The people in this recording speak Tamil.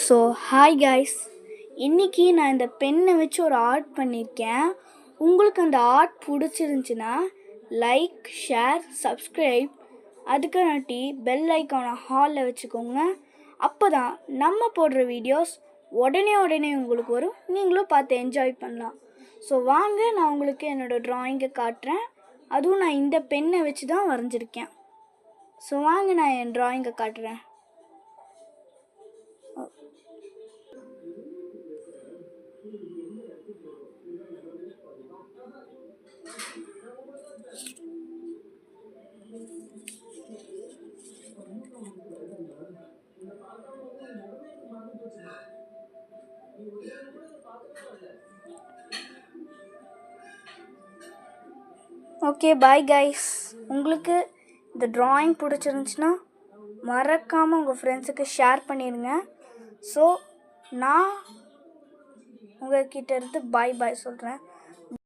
ஸோ ஹாய் கைஸ், இன்றைக்கி நான் இந்த பென்னை வச்சு ஒரு ஆர்ட் பண்ணியிருக்கேன். உங்களுக்கு அந்த ஆர்ட் பிடிச்சிருந்துச்சின்னா லைக், ஷேர், சப்ஸ்கிரைப், அதுக்காட்டி பெல் ஐக்கானை ஹாலில் வச்சுக்கோங்க. அப்போ தான் நம்ம போடுற வீடியோஸ் உடனே உங்களுக்கு வரும், நீங்களும் பார்த்து என்ஜாய் பண்ணலாம். ஸோ வாங்க, நான் உங்களுக்கு என்னோடய ட்ராயிங்கை காட்டுறேன். அதுவும் நான் இந்த பென்னை வச்சு தான் வரைஞ்சிருக்கேன். ஸோ வாங்க, நான் என் ட்ராயிங்கை காட்டுறேன். Okay, bye guys. உங்களுக்கு இந்த ட்ராயிங் பிடிச்சிருந்துச்சின்னா மறக்காமல் உங்கள் ஃப்ரெண்ட்ஸுக்கு ஷேர் பண்ணிடுங்க. ஸோ நான் உங்கள்கிட்ட இருந்து பாய் சொல்கிறேன்.